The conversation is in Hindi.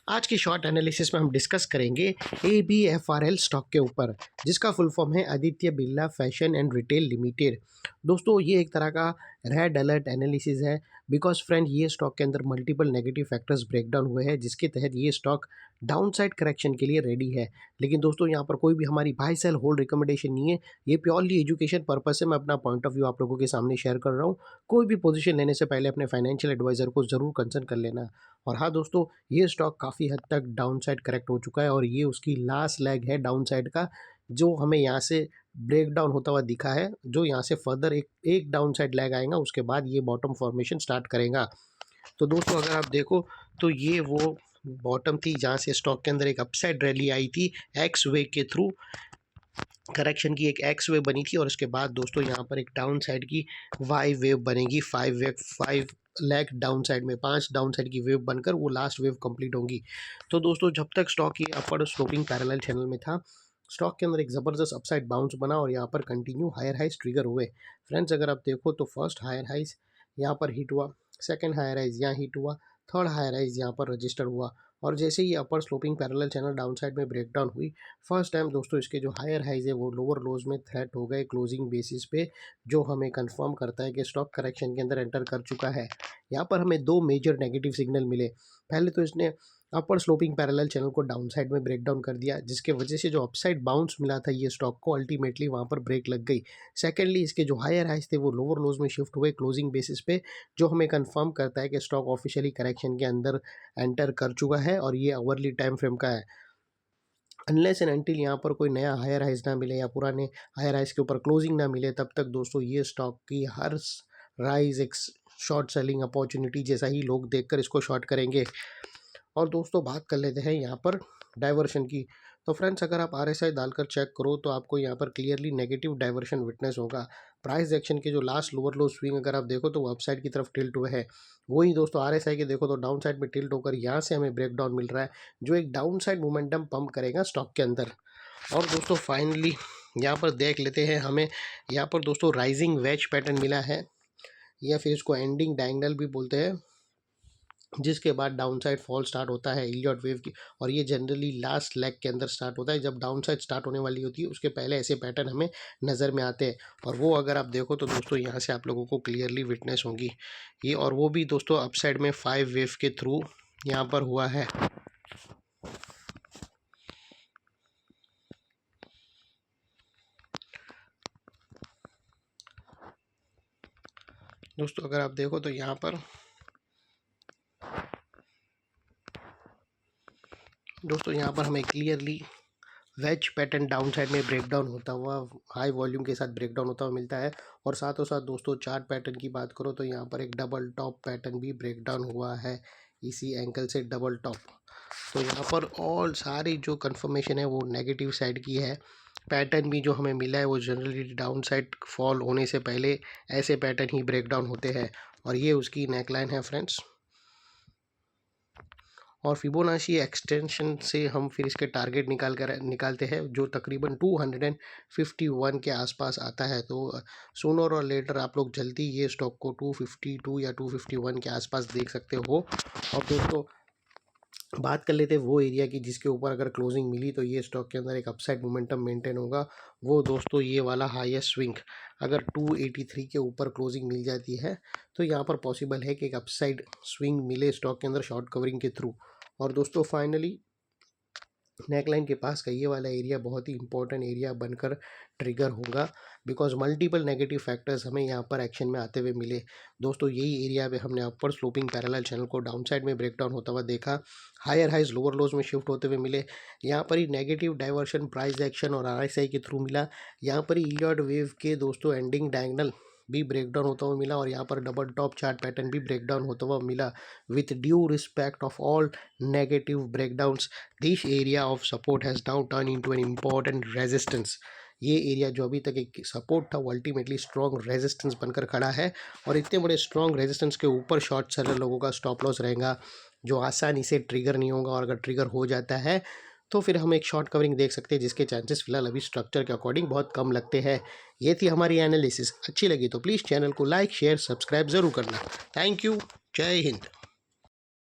आज की शॉर्ट एनालिसिस में हम डिस्कस करेंगे ABFRL स्टॉक के ऊपर, जिसका फुल फॉर्म है Aditya Birla fashion and retail limited. दोस्तों ये एक तरह का रेड अलर्ट एनालिसिस है, बिकॉज फ्रेंड ये स्टॉक के अंदर मल्टीपल नेगेटिव फैक्टर्स ब्रेकडाउन हुए हैं, जिसके तहत ये स्टॉक डाउनसाइड करेक्शन के लिए रेडी है। लेकिन दोस्तों यहाँ पर कोई भी हमारी बाय सेल होल्ड रिकमेंडेशन नहीं है, ये प्योरली एजुकेशन पर्पज से मैं अपना पॉइंट ऑफ व्यू आप लोगों के सामने शेयर कर रहा हूँ। कोई भी पोजीशन लेने से पहले अपने फाइनेंशियल एडवाइजर को ज़रूर कंसल्ट कर लेना। और हाँ दोस्तों, ये स्टॉक काफ़ी हद तक डाउनसाइड करेक्ट हो चुका है और ये उसकी लास्ट लेग है डाउनसाइड का, जो हमें यहाँ से ब्रेक डाउन होता हुआ दिखा है। जो यहाँ से फर्दर एक डाउनसाइड लेग आएगा, उसके बाद ये बॉटम फॉर्मेशन स्टार्ट करेगा। तो दोस्तों अगर आप देखो तो ये वो बॉटम थी जहाँ से स्टॉक के अंदर एक अपसाइड रैली आई थी एक्स वे के थ्रू। करेक्शन की एक एक्स वेव बनी थी और उसके बाद दोस्तों यहाँ पर एक डाउन साइड की वाई वेव बनेगी। 5 लेग डाउन साइड में 5 डाउन साइड की वेव बनकर वो लास्ट वेव कंप्लीट होंगी। तो दोस्तों जब तक स्टॉक ये अपर स्लोपिंग पैरेलल चैनल में था, स्टॉक के अंदर एक ज़बरदस्त अपसाइड बाउंस बना और यहाँ पर कंटिन्यू हायर हाइज ट्रिगर हुए। फ्रेंड्स अगर आप देखो तो फर्स्ट हायर हाइज यहाँ पर हिट हुआ, सेकेंड हायर राइज यहाँ हिट हुआ, थर्ड हायर राइज यहाँ पर रजिस्टर हुआ। और जैसे ही upper sloping parallel channel down side में ब्रेकडाउन हुई, फर्स्ट टाइम दोस्तों इसके जो हायर हाइज है वो लोअर लोज में थ्रेट हो गए क्लोजिंग बेसिस पे, जो हमें कंफर्म करता है कि स्टॉक करेक्शन के अंदर एंटर कर चुका है। यहाँ पर हमें दो मेजर नेगेटिव सिग्नल मिले। पहले तो इसने अपर स्लोपिंग पैरेलल चैनल को डाउन साइड में ब्रेक डाउन कर दिया, जिसके वजह से जो अपसाइड बाउंस मिला था ये स्टॉक को, अल्टीमेटली वहाँ पर ब्रेक लग गई। सेकेंडली इसके जो हायर हाइज थे वो लोअर लोज में शिफ्ट हुए क्लोजिंग बेसिस पे, जो हमें कंफर्म करता है कि स्टॉक ऑफिशियली करेक्शन के अंदर एंटर कर चुका है और ये आवरली टाइम फ्रेम का है। अनलेस एंड अनटिल यहाँ पर कोई नया हायर हाइज ना मिले या पुराने हायर हाइज के ऊपर क्लोजिंग ना मिले, तब तक दोस्तों ये स्टॉक की हर राइज एक शॉर्ट सेलिंग अपॉर्चुनिटी जैसा ही लोग देखकर इसको शॉर्ट करेंगे। और दोस्तों बात कर लेते हैं यहाँ पर डाइवर्शन की। तो फ्रेंड्स अगर आप RSI डालकर चेक करो तो आपको यहाँ पर क्लियरली नेगेटिव डाइवर्शन विटनेस होगा। प्राइस एक्शन के जो लास्ट लोअर लो स्विंग अगर आप देखो तो वो अपसाइड की तरफ टिल्ट हुए हैं। वही दोस्तों RSI के देखो तो डाउन साइड में टिल्ट होकर यहाँ से हमें ब्रेक डाउन मिल रहा है, जो एक डाउन साइड मोमेंटम पंप करेगा स्टॉक के अंदर। और दोस्तों फाइनली यहाँ पर देख लेते हैं, हमें यहाँ पर दोस्तों राइजिंग वेज पैटर्न मिला है, या फिर इसको एंडिंग डायगोनल भी बोलते हैं, जिसके बाद डाउन साइड फॉल स्टार्ट होता है इलियट वेव की। और ये जनरली लास्ट लेग के अंदर स्टार्ट होता है, जब डाउन साइड स्टार्ट होने वाली होती है उसके पहले ऐसे पैटर्न हमें नज़र में आते हैं। और वो अगर आप देखो तो दोस्तों यहाँ से आप लोगों को क्लियरली विटनेस होगी ये, और वो भी दोस्तों अपसाइड में 5 वेव के थ्रू यहाँ पर हुआ है। दोस्तों अगर आप देखो तो यहाँ पर हमें clearly wage pattern down side में ब्रेकडाउन होता हुआ, हाई वॉल्यूम के साथ ब्रेकडाउन होता हुआ मिलता है। और साथों साथ दोस्तों चार्ट पैटर्न की बात करो तो यहाँ पर एक डबल टॉप पैटर्न भी ब्रेकडाउन हुआ है, इसी एंगल से डबल टॉप। तो यहाँ पर ऑल सारी जो कंफर्मेशन है वो नेगेटिव साइड की है। पैटर्न भी जो हमें मिला है वो जनरली डाउन साइड फॉल होने से पहले ऐसे पैटर्न ही ब्रेकडाउन होते हैं, और ये उसकी नेकलाइन है फ्रेंड्स। और फिबोनाची एक्सटेंशन से हम फिर इसके टारगेट निकालते हैं, जो तकरीबन 251 के आसपास आता है। तो सूनर और लेटर आप लोग जल्दी ये स्टॉक को 252 या 251 के आसपास देख सकते हो। और दोस्तों बात कर लेते हैं वो एरिया की जिसके ऊपर अगर क्लोजिंग मिली तो ये स्टॉक के अंदर एक अपसाइड मोमेंटम मेंटेन होगा। वो दोस्तों ये वाला हाईएस्ट स्विंग, अगर 283 के ऊपर क्लोजिंग मिल जाती है तो यहाँ पर पॉसिबल है कि एक अपसाइड स्विंग मिले स्टॉक के अंदर शॉर्ट कवरिंग के थ्रू। और दोस्तों फाइनली नेकलाइन के पास का ये वाला एरिया बहुत ही इंपॉर्टेंट एरिया बनकर ट्रिगर होगा, बिकॉज मल्टीपल नेगेटिव फैक्टर्स हमें यहाँ पर एक्शन में आते हुए मिले। दोस्तों यही एरिया पे हमने अपर स्लोपिंग पैरेलल चैनल को डाउन साइड में ब्रेकडाउन होता हुआ देखा, हायर हाइज लोअर लोज में शिफ्ट होते हुए मिले। यहाँ पर ही नेगेटिव डाइवर्शन प्राइस एक्शन और RSI के थ्रू मिला। यहाँ पर ही इलियट वेव के दोस्तों एंडिंग डायगोनल भी ब्रेकडाउन होता हुआ मिला, और यहाँ पर डबल टॉप चार्ट पैटर्न भी ब्रेकडाउन होता हुआ मिला। With due respect of all negative breakdowns, this area of support has now turn into an important resistance. ये एरिया जो अभी तक एक सपोर्ट था वो अल्टीमेटली स्ट्रॉन्ग रेजिस्टेंस बनकर खड़ा है, और इतने बड़े स्ट्रॉन्ग रेजिस्टेंस के ऊपर शॉर्ट सेलर लोगों का स्टॉप लॉस रहेगा, जो आसानी से ट्रिगर नहीं होगा। और अगर ट्रिगर हो जाता है तो फिर हम एक शॉर्ट कवरिंग देख सकते हैं, जिसके चांसेस फिलहाल अभी स्ट्रक्चर के अकॉर्डिंग बहुत कम लगते हैं। ये थी हमारी एनालिसिस। अच्छी लगी तो प्लीज़ चैनल को लाइक शेयर सब्सक्राइब ज़रूर करना। Thank you. जय हिंद।